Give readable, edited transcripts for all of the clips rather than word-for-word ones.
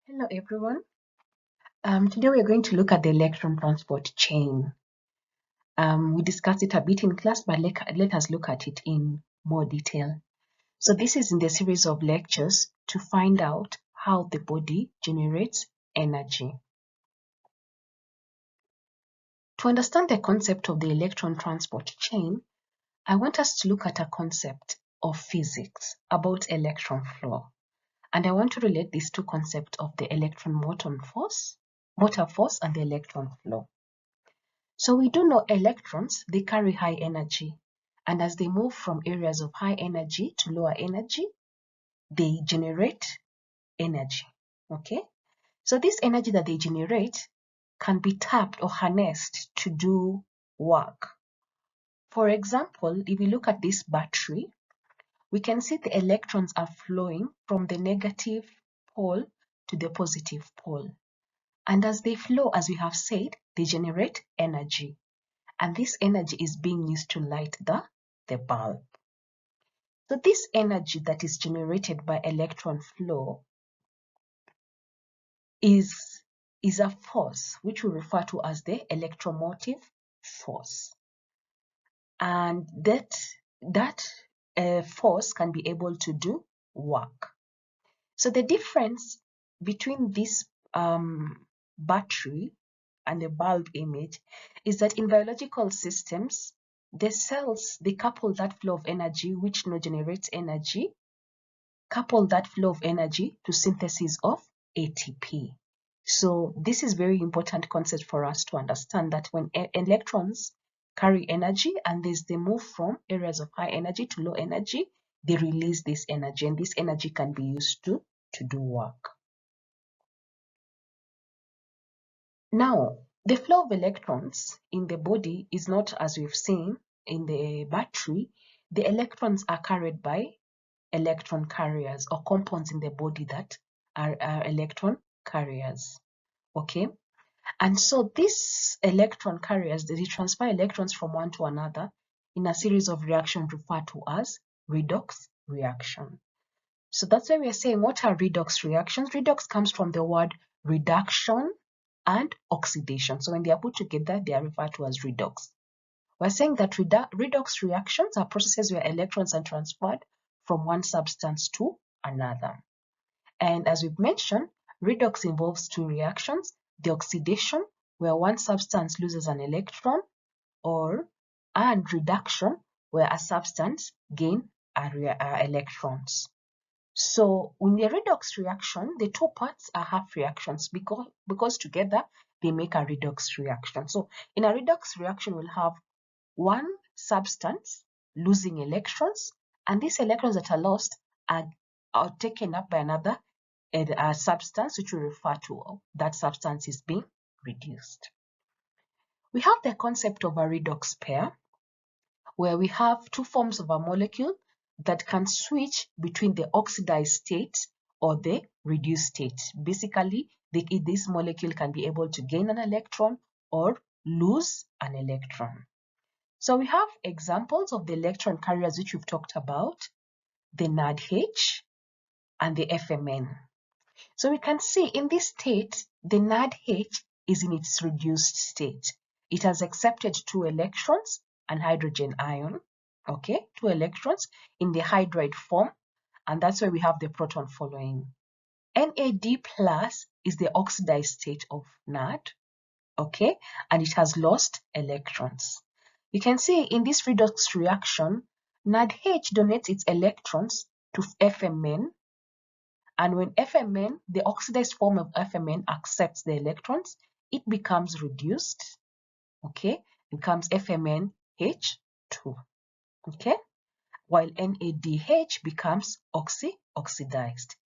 Hello everyone. Today we are going to look at the electron transport chain. We discussed it a bit in class, but let us look at it in more detail. So this is in the series of lectures to find out how the body generates energy. To understand the concept of the electron transport chain, I want us to look at a concept of physics about electron flow. And I want to relate these two concepts of the electron motor force and the electron flow. So we do know electrons, they carry high energy. And as they move from areas of high energy to lower energy, they generate energy. Okay? So this energy that they generate can be tapped or harnessed to do work. For example, if we look at this battery, we can see the electrons are flowing from the negative pole to the positive pole. And as they flow, as we have said, they generate energy. And this energy is being used to light the bulb. So this energy that is generated by electron flow is a force which we refer to as the electromotive force. And that force can be able to do work. So the difference between this battery and the bulb image is that in biological systems, the cells, they couple that flow of energy, which now generates energy, couple that flow of energy to synthesis of ATP. So this is very important concept for us to understand that when electrons carry energy and they move from areas of high energy to low energy, they release this energy, and this energy can be used to do work. Now, the flow of electrons in the body is not as we've seen in the battery. The electrons are carried by electron carriers or compounds in the body that are electron carriers. Okay? And so these electron carriers, they transfer electrons from one to another in a series of reactions referred to as redox reaction. So that's why we are saying, what are redox reactions? Redox comes from the word reduction and oxidation. So when they are put together, they are referred to as redox. We're saying that redox reactions are processes where electrons are transferred from one substance to another. And as we've mentioned, redox involves two reactions: the oxidation, where one substance loses an electron, and reduction, where a substance gains electrons. So in the redox reaction, the two parts are half reactions because together they make a redox reaction. So in a redox reaction, we'll have one substance losing electrons, and these electrons that are lost are taken up by another substance, which we refer to that substance is being reduced. We have the concept of a redox pair, where we have two forms of a molecule that can switch between the oxidized state or the reduced state. Basically, this molecule can be able to gain an electron or lose an electron. So we have examples of the electron carriers which we've talked about, the NADH and the FMN. So we can see in this state, the NADH is in its reduced state. It has accepted 2 electrons and hydrogen ion, okay, 2 electrons in the hydride form, and that's why we have the proton following. NAD plus is the oxidized state of NAD, okay, and it has lost electrons. You can see in this redox reaction, NADH donates its electrons to FMN, and when FMN, the oxidized form of FMN, accepts the electrons, it becomes reduced, okay, becomes FMNH2, okay, while NADH becomes oxidized.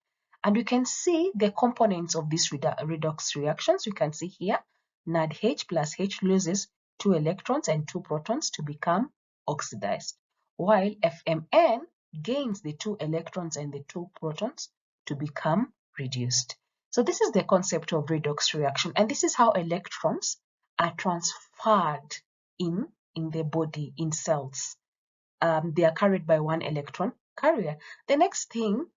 And you can see the components of these redox reactions. You can see here, NADH plus H loses 2 electrons and 2 protons to become oxidized, while FMN gains the 2 electrons and the 2 protons to become reduced. So this is the concept of redox reaction, and this is how electrons are transferred in the body, in cells. They are carried by one electron carrier. The next thing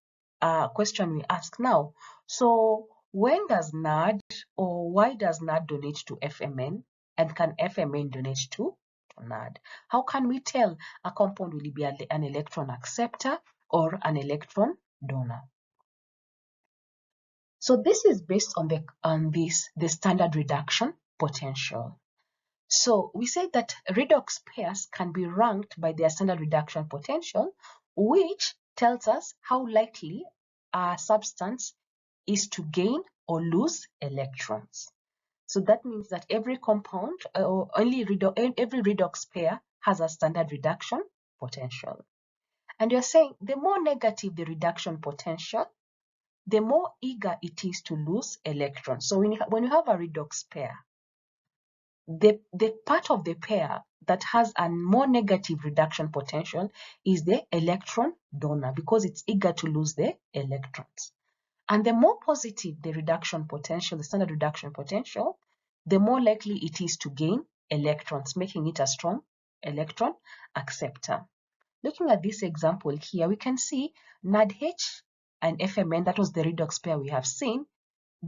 question we ask now, so When does NAD, or why does NAD donate to FMN, and can FMN donate to NAD? How can we tell a compound will be an electron acceptor or an electron donor? So this is based on the standard reduction potential. So we say that redox pairs can be ranked by their standard reduction potential, which tells us how likely a substance is to gain or lose electrons. So that means that every compound, or every redox pair has a standard reduction potential. And you're saying the more negative the reduction potential, the more eager it is to lose electrons. So when you have a redox pair, the part of the pair that has a more negative reduction potential is the electron donor, because it's eager to lose the electrons. And the more positive the reduction potential, the standard reduction potential, the more likely it is to gain electrons, making it a strong electron acceptor. Looking at this example here, we can see NADH and FMN, that was the redox pair we have seen,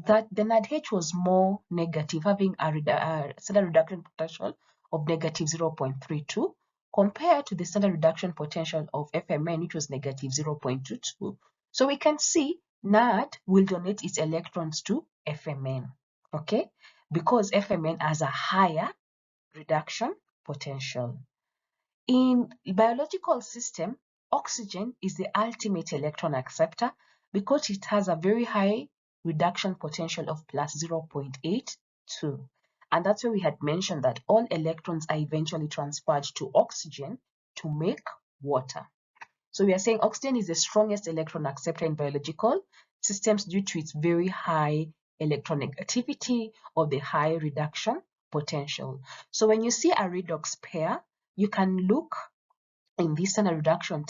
that the NADH was more negative, having a standard reduction potential of negative 0.32 compared to the standard reduction potential of FMN, which was negative 0.22. So we can see NAD will donate its electrons to FMN, okay, because FMN has a higher reduction potential. In biological system, oxygen is the ultimate electron acceptor because it has a very high reduction potential of plus 0.82. And that's why we had mentioned that all electrons are eventually transferred to oxygen to make water. So we are saying oxygen is the strongest electron acceptor in biological systems due to its very high electronegativity or the high reduction potential. So when you see a redox pair, you can look in this standard reduction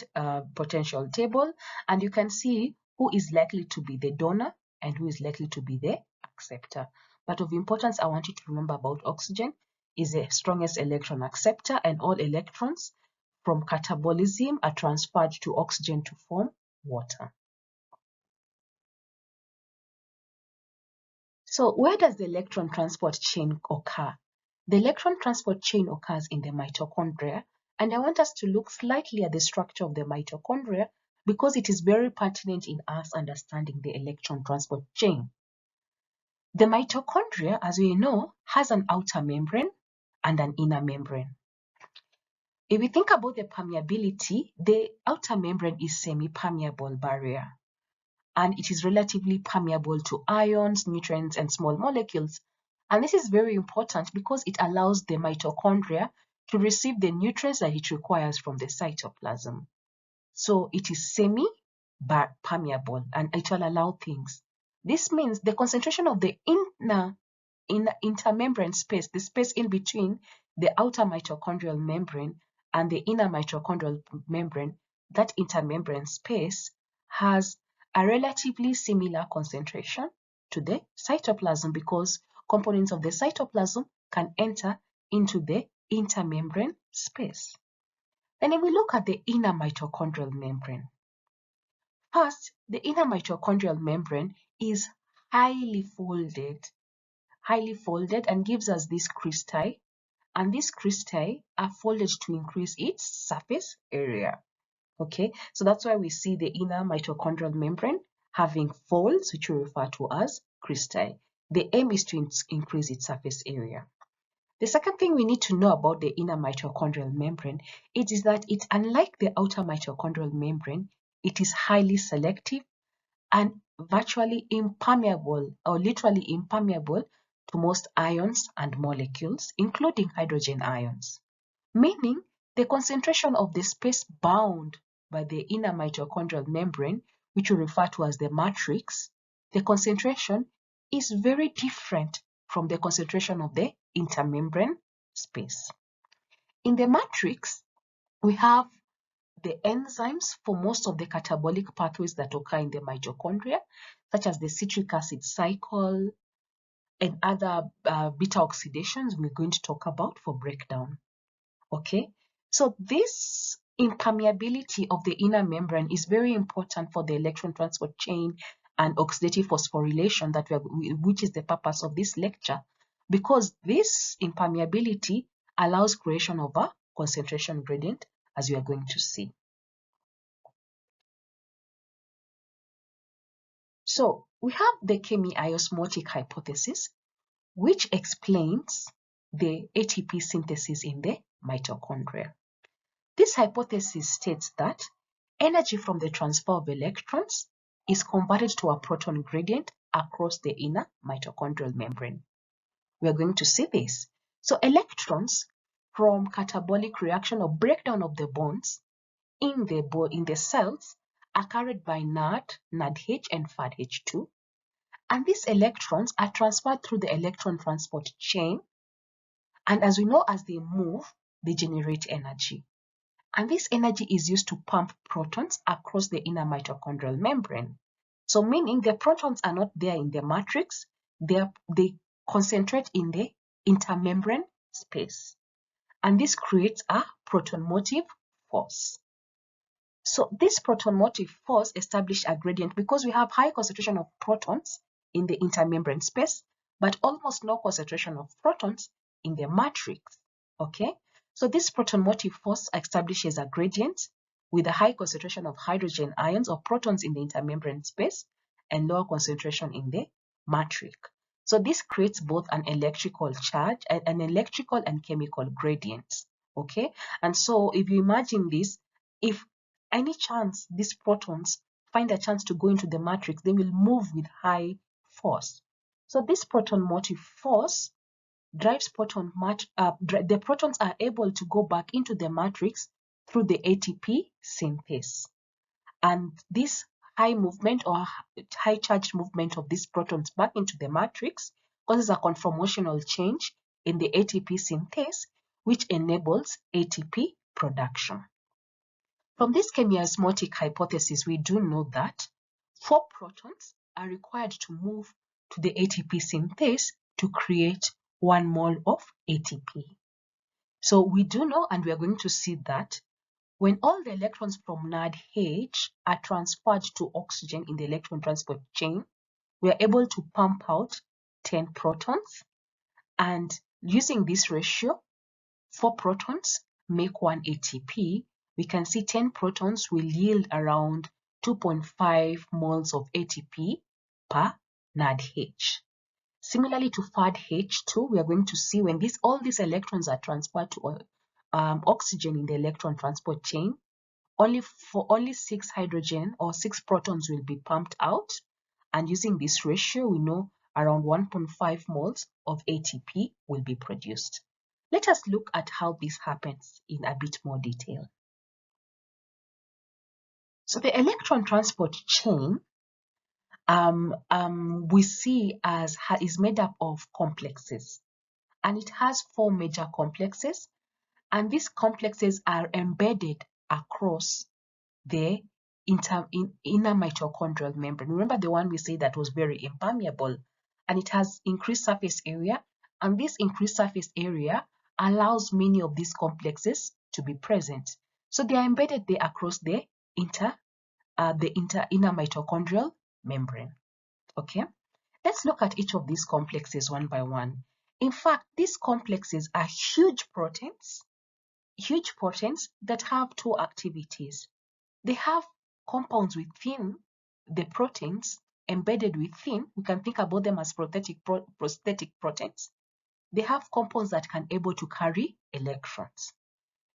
potential table, and you can see who is likely to be the donor and who is likely to be the acceptor. But of importance, I want you to remember about oxygen is the strongest electron acceptor, and all electrons from catabolism are transferred to oxygen to form water. So where does the electron transport chain occur? The electron transport chain occurs in the mitochondria, and I want us to look slightly at the structure of the mitochondria because it is very pertinent in us understanding the electron transport chain. The mitochondria, as we know, has an outer membrane and an inner membrane. If we think about the permeability, the outer membrane is semi-permeable barrier, and it is relatively permeable to ions, nutrients, and small molecules. And this is very important because it allows the mitochondria to receive the nutrients that it requires from the cytoplasm. So it is semi-permeable and it will allow things. This means the concentration of the intermembrane space, the space in between the outer mitochondrial membrane and the inner mitochondrial membrane, that intermembrane space has a relatively similar concentration to the cytoplasm because components of the cytoplasm can enter into the intermembrane space. And if we look at the inner mitochondrial membrane, first, the inner mitochondrial membrane is highly folded and gives us this cristae, and these cristae are folded to increase its surface area. Okay, so that's why we see the inner mitochondrial membrane having folds, which we refer to as cristae. The aim is to increase its surface area. The second thing we need to know about the inner mitochondrial membrane is that it's unlike the outer mitochondrial membrane, it is highly selective and virtually impermeable or literally impermeable to most ions and molecules, including hydrogen ions. Meaning the concentration of the space bound by the inner mitochondrial membrane, which we refer to as the matrix, the concentration is very different from the concentration of the intermembrane space. In the matrix, we have the enzymes for most of the catabolic pathways that occur in the mitochondria, such as the citric acid cycle and other beta oxidations we're going to talk about for breakdown. Okay, so this impermeability of the inner membrane is very important for the electron transport chain and oxidative phosphorylation which is the purpose of this lecture, because this impermeability allows creation of a concentration gradient, as we are going to see. So we have the chemiosmotic hypothesis, which explains the ATP synthesis in the mitochondria. This hypothesis states that energy from the transfer of electrons is converted to a proton gradient across the inner mitochondrial membrane. We are going to see this. So electrons from catabolic reaction or breakdown of the bonds in the cells are carried by NADH and FADH2, and these electrons are transferred through the electron transport chain, and as we know, as they move, they generate energy. And this energy is used to pump protons across the inner mitochondrial membrane. So meaning the protons are not there in the matrix, they concentrate in the intermembrane space. And this creates a proton motive force. So this proton motive force establishes a gradient because we have high concentration of protons in the intermembrane space, but almost no concentration of protons in the matrix. Okay, so this proton motive force establishes a gradient with a high concentration of hydrogen ions or protons in the intermembrane space and lower concentration in the matrix. So this creates both an electrical charge and an electrical and chemical gradients. Okay, and so if you imagine this, if any chance these protons find a chance to go into the matrix, they will move with high force. So this proton motive force drives the protons are able to go back into the matrix through the ATP synthase. And this high movement or high charged movement of these protons back into the matrix causes a conformational change in the ATP synthase, which enables ATP production. From this chemiosmotic hypothesis, we do know that 4 protons are required to move to the ATP synthase to create 1 mole of ATP. So we do know, and we are going to see that when all the electrons from NADH are transferred to oxygen in the electron transport chain, we are able to pump out 10 protons, and using this ratio, 4 protons make 1 ATP. We can see 10 protons will yield around 2.5 moles of ATP per NADH. Similarly to FADH2, we are going to see when all these electrons are transferred to oxygen in the electron transport chain, only 6 hydrogen or 6 protons will be pumped out, and using this ratio, we know around 1.5 moles of ATP will be produced. Let us look at how this happens in a bit more detail. So the electron transport chain we see is made up of complexes, and it has 4 major complexes, and these complexes are embedded across the inner mitochondrial membrane. Remember the one we say that was very impermeable, and it has increased surface area, and this increased surface area allows many of these complexes to be present. So they are embedded there across the inner mitochondrial membrane. Okay, let's look at each of these complexes one by one. In fact, these complexes are huge proteins that have 2 activities. They have compounds within the proteins embedded within. We can think about them as prosthetic proteins. They have compounds that can able to carry electrons.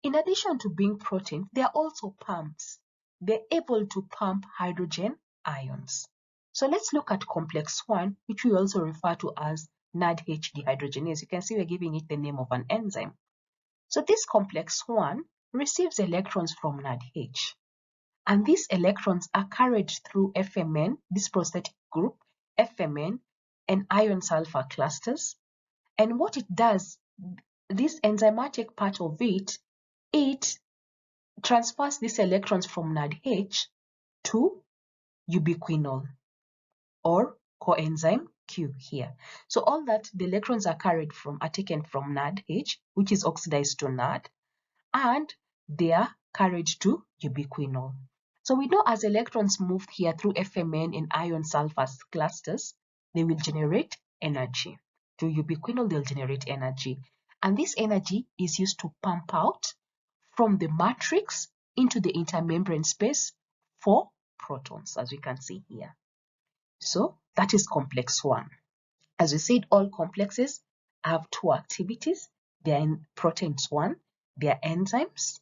In addition to being proteins, they are also pumps. They're able to pump hydrogen ions. So let's look at complex 1, which we also refer to as NADH dehydrogenase. You can see we're giving it the name of an enzyme. So this complex 1 receives electrons from NADH. And these electrons are carried through FMN, this prosthetic group, FMN, and iron sulfur clusters. And what it does, this enzymatic part of it transfers these electrons from NADH to ubiquinol or coenzyme Q here. So all that the electrons are taken from NADH, which is oxidized to NAD, and they are carried to ubiquinol. So we know as electrons move here through FMN and iron sulfur clusters, they will generate energy. Through ubiquinol, they'll generate energy. And this energy is used to pump out from the matrix into the intermembrane space for protons, as we can see here. So that is complex 1. As we said, all complexes have two activities. They are in proteins 1, they are enzymes,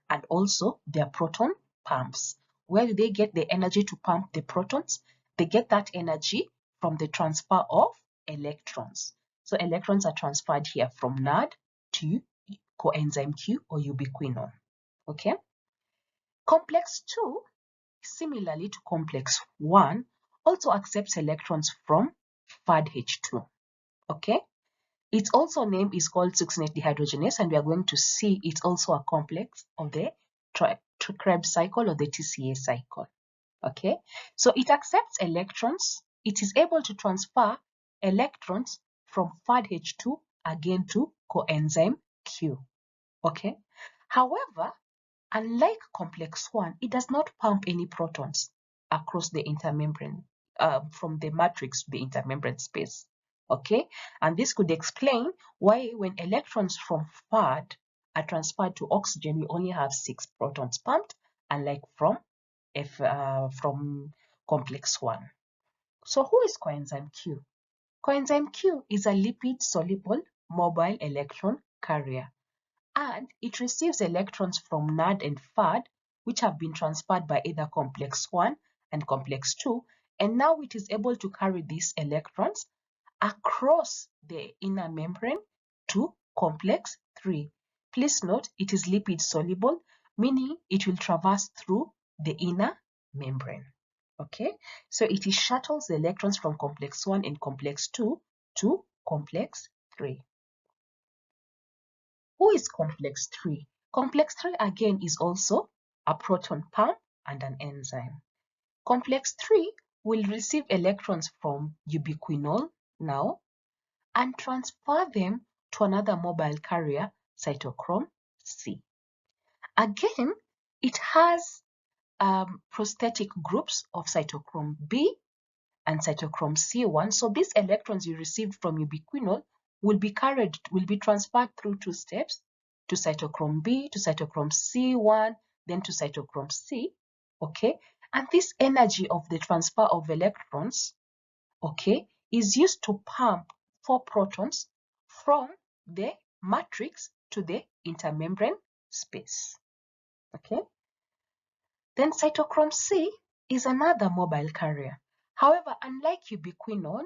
and also they are proton pumps. Where do they get the energy to pump the protons? They get that energy from the transfer of electrons. So electrons are transferred here from NAD to coenzyme Q or ubiquinol. Okay. Complex 2, similarly to complex 1, also accepts electrons from FADH2. Okay. Its also name is called succinate dehydrogenase, and we are going to see it's also a complex of the Krebs cycle or the TCA cycle. Okay, so it accepts electrons. It is able to transfer electrons from FADH2 again to coenzyme Q. Okay, however, unlike complex 1, it does not pump any protons across the intermembrane from the matrix to the intermembrane space. Okay, and this could explain why when electrons from FAD are transferred to oxygen, we only have 6 protons pumped, unlike from complex 1. So who is coenzyme Q? Coenzyme Q is a lipid-soluble mobile electron carrier, and it receives electrons from NAD and FAD, which have been transferred by either complex 1 and complex 2, and now it is able to carry these electrons across the inner membrane to complex 3. Please note it is lipid soluble, meaning it will traverse through the inner membrane. Okay, so it shuttles the electrons from complex 1 and complex 2 to complex 3. Who is complex 3? Complex 3 again is also a proton pump and an enzyme. Complex 3 will receive electrons from ubiquinol now and transfer them to another mobile carrier, cytochrome C. Again, it has prosthetic groups of cytochrome B and cytochrome C1. So these electrons you received from ubiquinol will be transferred through 2 steps to cytochrome B, to cytochrome C1, then to cytochrome C. Okay, and this energy of the transfer of electrons, okay, is used to pump 4 protons from the matrix to the intermembrane space. Okay, then cytochrome C is another mobile carrier. However, unlike ubiquinol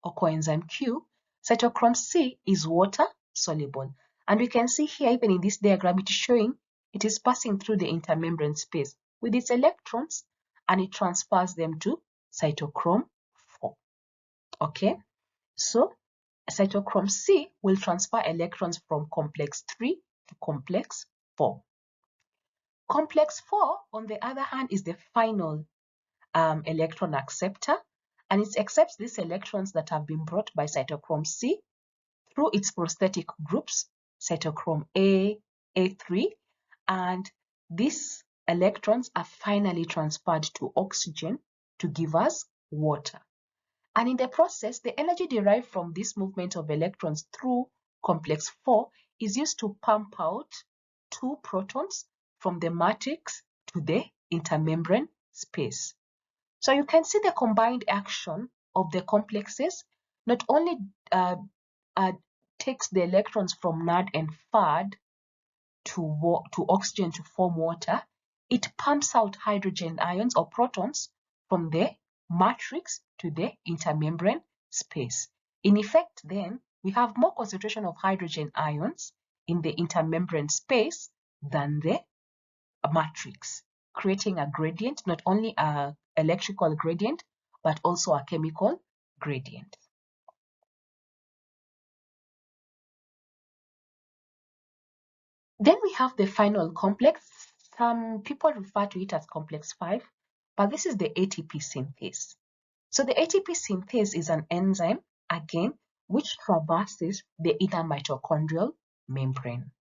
or coenzyme Q, cytochrome C is water soluble. And we can see here, even in this diagram, it is showing it is passing through the intermembrane space with its electrons, and it transfers them to cytochrome 4. Okay, so cytochrome C will transfer electrons from complex 3 to complex 4. Complex 4, on the other hand, is the final electron acceptor, and it accepts these electrons that have been brought by cytochrome C through its prosthetic groups, cytochrome A, A3, and these electrons are finally transferred to oxygen to give us water. And in the process, the energy derived from this movement of electrons through complex 4 is used to pump out 2 protons from the matrix to the intermembrane space. So you can see the combined action of the complexes not only takes the electrons from NAD and FAD to oxygen to form water, it pumps out hydrogen ions or protons from the matrix to the intermembrane space. In effect, then, we have more concentration of hydrogen ions in the intermembrane space than the matrix, creating a gradient, not only an electrical gradient, but also a chemical gradient. Then we have the final complex. Some people refer to it as complex 5, but this is the ATP synthase. So the ATP synthase is an enzyme, again, which traverses the inner mitochondrial membrane.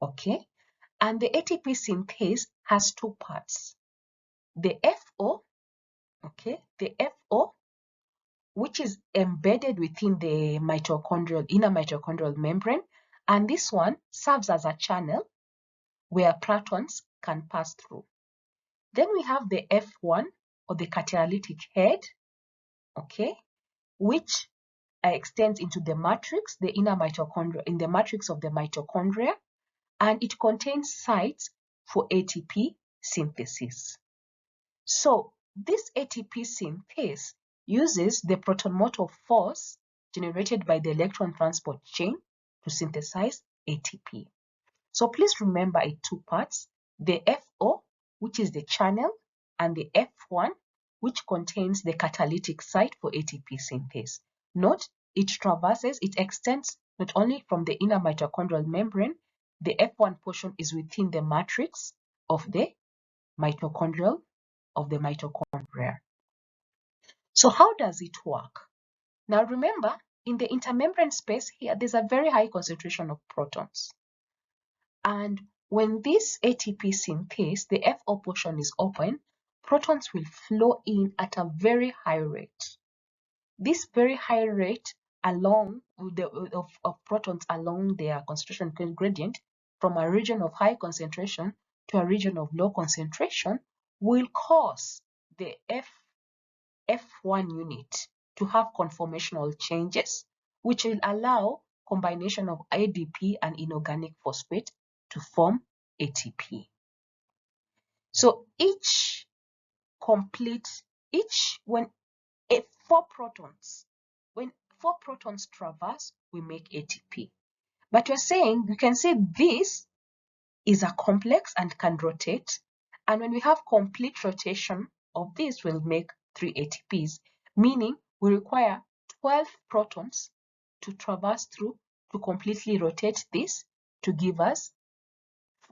Okay? And the ATP synthase has 2 parts. the FO, okay, the FO, which is embedded within the inner mitochondrial membrane, and this one serves as a channel where protons can pass through. Then we have the F1, or the catalytic head, okay, which extends into the matrix, the inner mitochondria, in the matrix of the mitochondria, and it contains sites for ATP synthesis. So this ATP synthase uses the proton motor force generated by the electron transport chain to synthesize ATP. So please remember in two parts, the FO, which is the channel, and the F1, which contains the catalytic site for ATP synthase. Note, it extends not only from the inner mitochondrial membrane, the F1 portion is within the matrix of the mitochondria. So how does it work? Now remember, in the intermembrane space here, there's a very high concentration of protons. And when this ATP synthase, the FO portion is open, protons will flow in at a very high rate. This very high rate of protons along their concentration gradient from a region of high concentration to a region of low concentration will cause the F1 unit to have conformational changes, which will allow combination of ADP and inorganic phosphate to form ATP. So when four protons traverse, we make ATP. But you're saying, you can say this is a complex and can rotate. And when we have complete rotation of this, we'll make 3 ATPs, meaning we require 12 protons to traverse through to completely rotate this to give us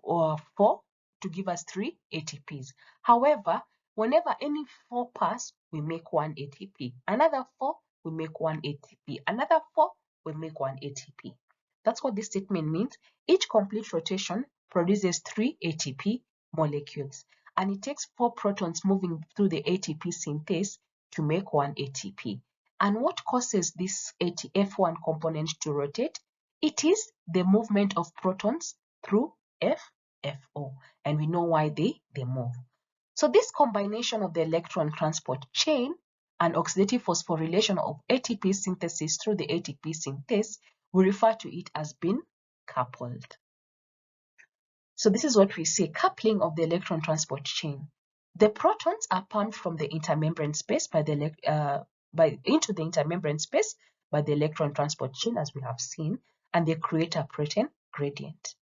3 ATPs. However, whenever any 4 pass, we make 1 ATP. Another 4, we make 1 ATP. Another 4, we make 1 ATP. That's what this statement means. Each complete rotation produces 3 ATP molecules, and it takes 4 protons moving through the ATP synthase to make 1 ATP. And what causes this F1 component to rotate? It is the movement of protons through FO, and we know why they move. So this combination of the electron transport chain and oxidative phosphorylation of ATP synthesis through the ATP synthase, we refer to it as being coupled. So this is what we say, coupling of the electron transport chain. The protons are pumped from the intermembrane space into the intermembrane space by the electron transport chain, as we have seen, and they create a proton gradient.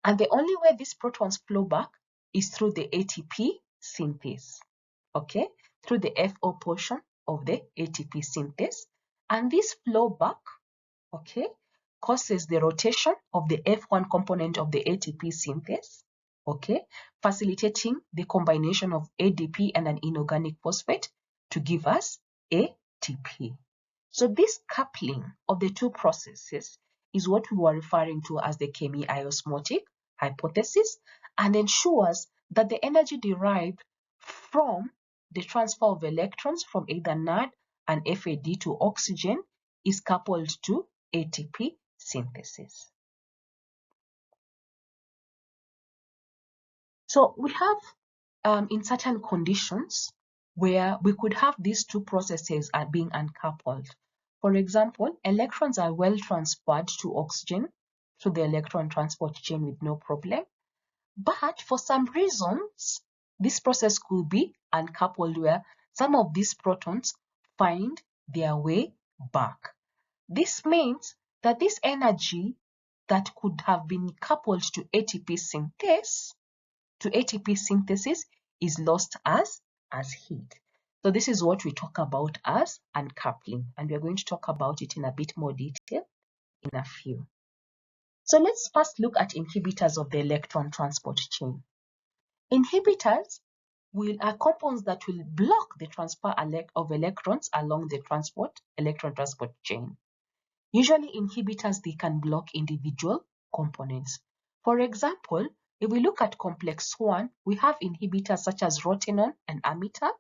And the only way these protons flow back is through the ATP synthase, okay, through the FO portion of the ATP synthase. And this flow back, okay, causes the rotation of the F1 component of the ATP synthase, okay, facilitating the combination of ADP and an inorganic phosphate to give us ATP. So this coupling of the two processes is what we were referring to as the chemiosmotic hypothesis, and ensures that the energy derived from the transfer of electrons from either NAD and FAD to oxygen is coupled to ATP synthesis. So we have in certain conditions where we could have these two processes are being uncoupled. For example, electrons are well transferred to oxygen through the electron transport chain with no problem. But for some reasons, this process could be uncoupled where some of these protons find their way back. This means that this energy that could have been coupled to ATP synthesis is lost as heat. So this is what we talk about as uncoupling, and we are going to talk about it in a bit more detail in a few. So let's first look at inhibitors of the electron transport chain. Inhibitors are compounds that will block the transfer of electrons along the electron transport chain. Usually inhibitors, they can block individual components. For example, If we look at complex 1, we have inhibitors such as rotenone and amytal.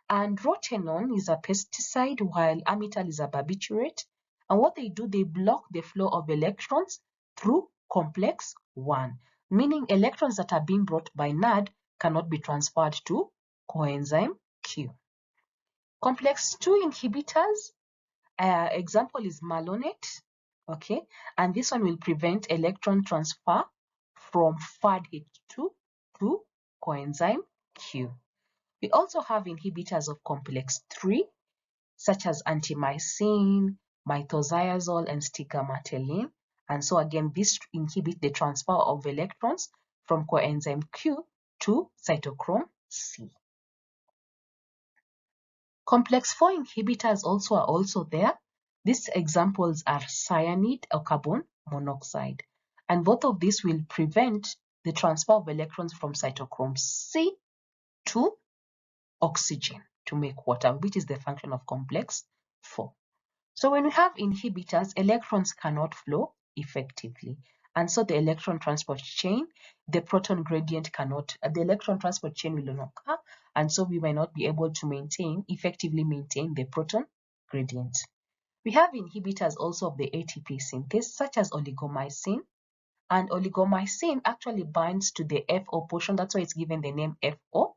And rotenone is a pesticide while amytal is a barbiturate. And what they do, they block the flow of electrons through complex 1, meaning electrons that are being brought by NAD cannot be transferred to coenzyme Q. Complex 2 inhibitors, example is malonate, okay, and this one will prevent electron transfer from FADH2 to coenzyme Q. We also have inhibitors of complex 3, such as antimycin, methoxyazole, and stigmateline. And so again, this inhibit the transfer of electrons from coenzyme Q to cytochrome C. Complex 4 inhibitors are also there. These examples are cyanide or carbon monoxide. And both of these will prevent the transfer of electrons from cytochrome C to oxygen to make water, which is the function of complex 4. So when we have inhibitors, electrons cannot flow effectively. And so the electron transport chain, the proton gradient the electron transport chain will not occur. And so we may not be able to effectively maintain the proton gradient. We have inhibitors also of the ATP synthase, such as oligomycin. And oligomycin actually binds to the FO portion. That's why it's given the name FO.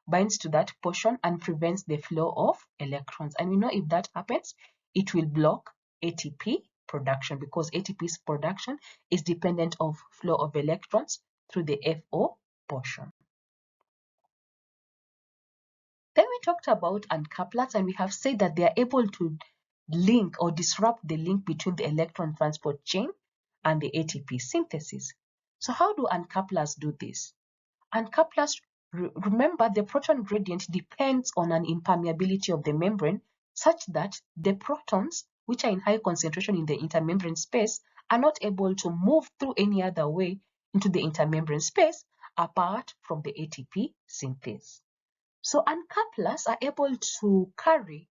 Binds to that portion and prevents the flow of electrons. And we know if that happens, it will block ATP production, because ATP's production is dependent of flow of electrons through the FO portion. Then we talked about uncouplers, and we have said that they are able to link or disrupt the link between the electron transport chain and the ATP synthesis. So how do uncouplers do this? Uncouplers, remember, the proton gradient depends on an impermeability of the membrane such that the protons, which are in high concentration in the intermembrane space, are not able to move through any other way into the intermembrane space apart from the ATP synthase. So uncouplers are able to carry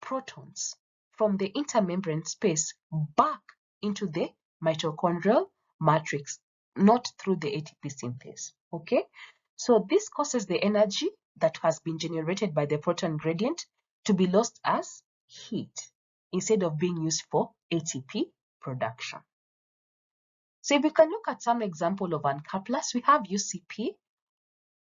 protons from the intermembrane space back into the mitochondrial matrix, not through the ATP synthase. Okay, so this causes the energy that has been generated by the proton gradient to be lost as heat instead of being used for ATP production. So if we can look at some example of uncouplers, we have UCP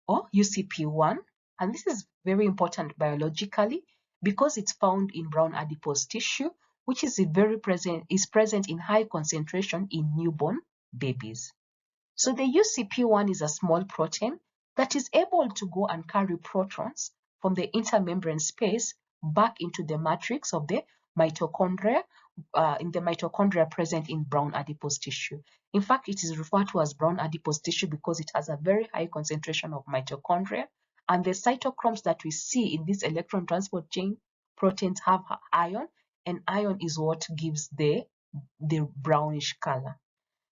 or UCP1, and this is very important biologically because it's found in brown adipose tissue, which is present in high concentration in newborn babies. So the UCP1 is a small protein that is able to go and carry protons from the intermembrane space back into the matrix of the mitochondria, in the mitochondria present in brown adipose tissue. In fact, it is referred to as brown adipose tissue because it has a very high concentration of mitochondria, and the cytochromes that we see in this electron transport chain proteins have iron, and iron is what gives the brownish color.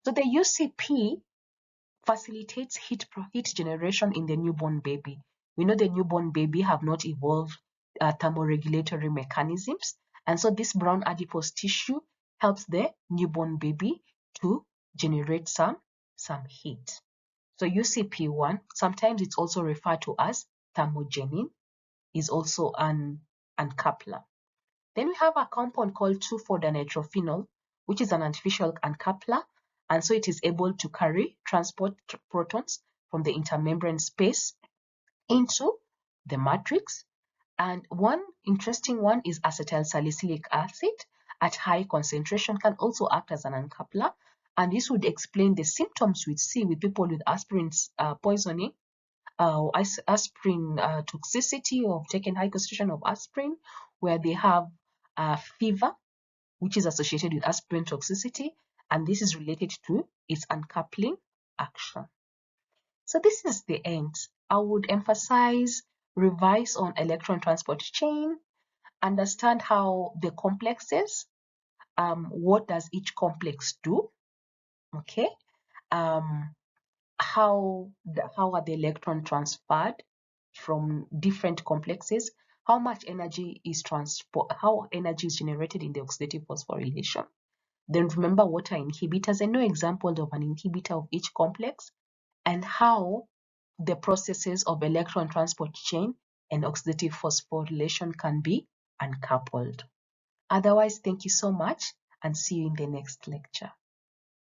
So the UCP facilitates heat generation in the newborn baby. We know the newborn baby have not evolved thermoregulatory mechanisms, and so this brown adipose tissue helps the newborn baby to generate some heat. So UCP1, sometimes it's also referred to as thermogenin, is also an uncoupler. Then we have a compound called 2,4-dinitrophenol, which is an artificial uncoupler, and so it is able to transport protons from the intermembrane space into the matrix. And one interesting one is acetyl salicylic acid at high concentration can also act as an uncoupler, and this would explain the symptoms we see with people with aspirin poisoning, aspirin toxicity, or taken high concentration of aspirin, where they have fever, which is associated with aspirin toxicity, and this is related to its uncoupling action. So this is the end. I would emphasize, revise on electron transport chain, understand how the complexes, what does each complex do, okay, how are the electron transferred from different complexes, how much energy is generated in the oxidative phosphorylation. Then remember what are inhibitors, and know examples of an inhibitor of each complex, and how the processes of electron transport chain and oxidative phosphorylation can be uncoupled. Otherwise, thank you so much and see you in the next lecture.